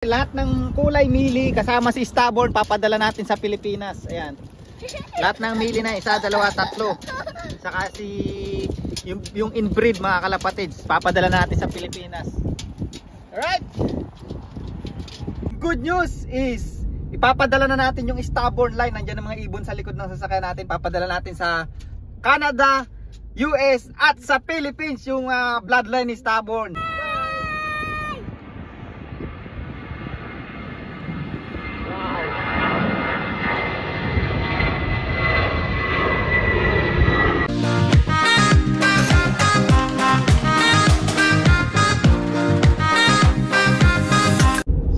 Lahat ng kulay mili kasama si Stubborn papadala natin sa Pilipinas. Ayan. Lahat ng mili na 1, 2, 3. Saka yung inbreed mga kalapatids papadala natin sa Pilipinas. Alright. Good news is ipapadala na natin yung Stubborn line. Nandiyan ang mga ibon sa likod ng sasakyan natin. Papadala natin sa Canada, US at sa Philippines yung bloodline ni Stubborn.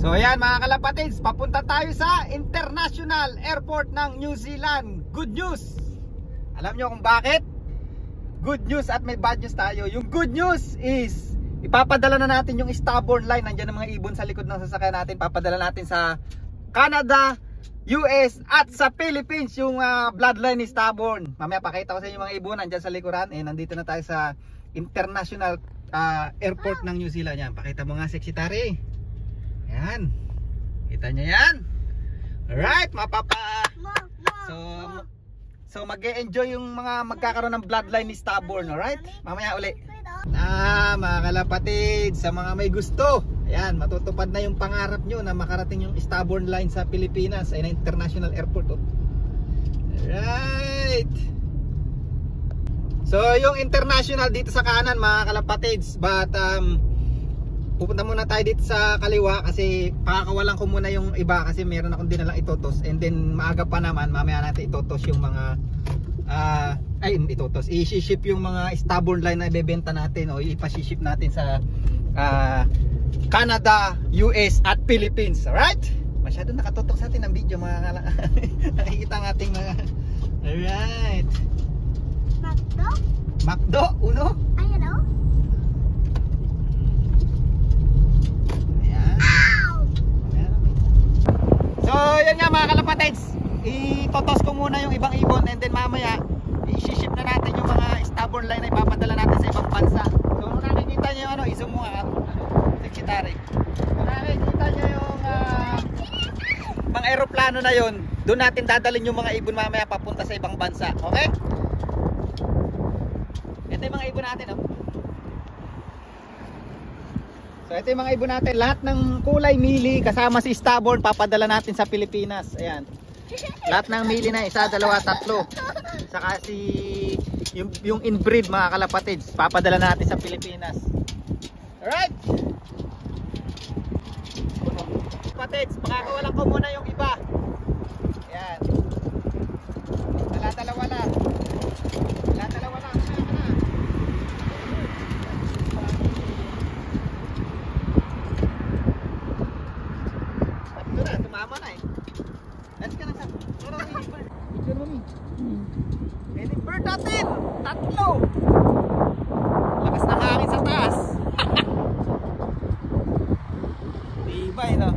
So ayan mga kalapatids, papunta tayo sa International Airport ng New Zealand. Good news! Alam nyo kung bakit? Good news at may bad news tayo. Yung good news is ipapadala na natin yung Stubborn line. Nandiyan ang mga ibon sa likod ng sasakyan natin. Papadala natin sa Canada, US at sa Philippines yung bloodline ni Stubborn. Mamaya pakita ko sa inyo mga ibon nandiyan sa likuran. Nandito na tayo sa International Airport ng New Zealand. Yan, pakita mo nga sexy tari. Yan. Kita nyo yan? Alright, So mag-e-enjoy yung mga magkakaroon ng bloodline ni Stubborn. Alright? Mamaya uli. Mga kalapatid, sa mga may gusto, ayan, matutupad na yung pangarap nyo na makarating yung Stubborn line sa Pilipinas ay na International Airport. Alright. So yung international dito sa kanan mga kalapatids, but pupunta muna tayo dito sa kaliwa kasi pakakawalan ko muna yung iba kasi meron akong dinalang itotos, and then maaga pa naman, mamaya natin itotos yung mga i-ship yung mga Stubborn line na ibebenta natin o ipaship natin sa Canada, US at Philippines. Alright? Masyado nakatutok sa atin ang video mga nakikita ng ating mga alright. Macdo? Uno? Ayan o. So yun nga mga kalapatids, itotos ko muna yung ibang ibon, and then mamaya i-ship na natin yung mga Stubborn line na ipapadala natin sa ibang bansa. So kung nakikita nyo yung i-zoom mo nga seksitari, kung nakikita nyo yung mga aeroplano na yun, doon natin dadalhin yung mga ibon mamaya papunta sa ibang bansa. Okay? Ito yung mga ibon natin So ito yung mga ibon natin. Lahat ng kulay mili kasama si Stubborn papadala natin sa Pilipinas. Ayan. Lahat ng mili na 1, 2, 3. Saka yung inbreed mga kalapatids papadala natin sa Pilipinas. Alright. Kalapatids, pakakawalan ko muna yung iba. Ayan. Dala-dalawa lang. Dala-dalawa lang. Tumama na Let's go na sa picture mo Any bird natin 3. Lakas ng hangin sa taas. Tibay no.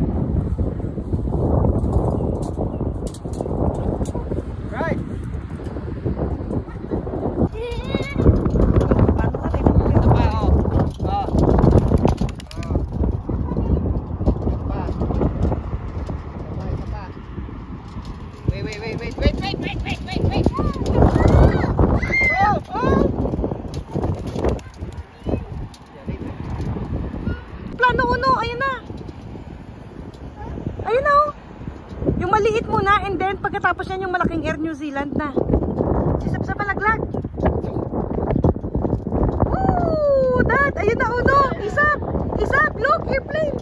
Right. Paano ka rin ito pa Wait. Plano uno, ayun na. Ayun na oh. Yung maliit muna, and then pagkatapos yan yung malaking Air New Zealand na. Sisap sa palaglag. Woo! Dad, ayun na uno. Isap, look, airplane.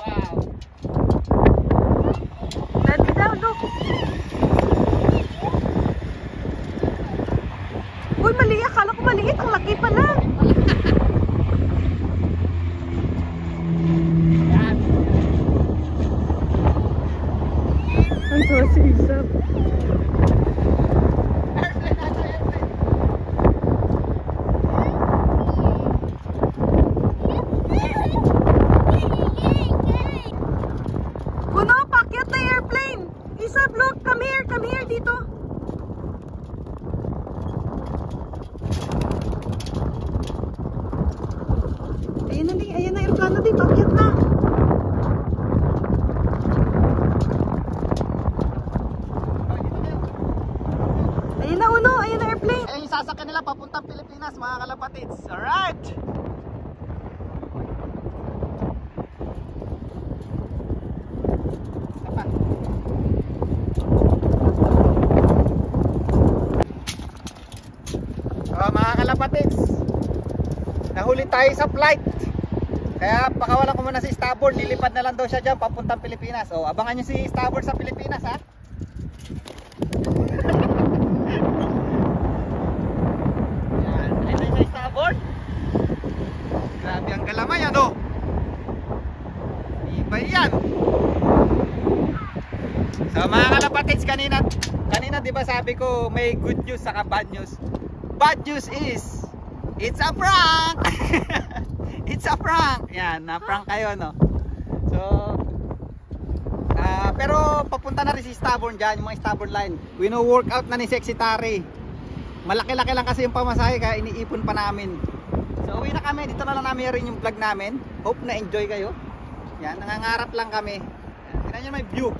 Wow. Dad, down, look. Uy, mali. Akala ko maliit. Ang laki pala. Ang tawa si Isap. mga kalapatids. Alright! Apa? Mga kalapatids, nahuli tayo sa flight. Kaya pakawalan ko muna si Starboard. Lilipad na lang daw siya dyan papuntang Pilipinas. O, abangan nyo si Starboard sa Pilipinas, ha. Yan, ito yung si Starboard. Grabe ang galamay, ano. Iba yan. So mga kalapatids, kanina di ba sabi ko may good news saka bad news. Bad news is it's a prank. It's a prank. Yan, na-prank kayo, no. So pero papunta na rin si Starboard dyan, yung mga Starboard line. Wino-workout na ni Sexy Tari. Malaki-laki lang kasi yung pamasahe kaya iniipon pa namin. So uwi na kami, dito na lang namin rin yung vlog namin. Hope na enjoy kayo. Yan, nangangarap lang kami. Tingnan nyo may view.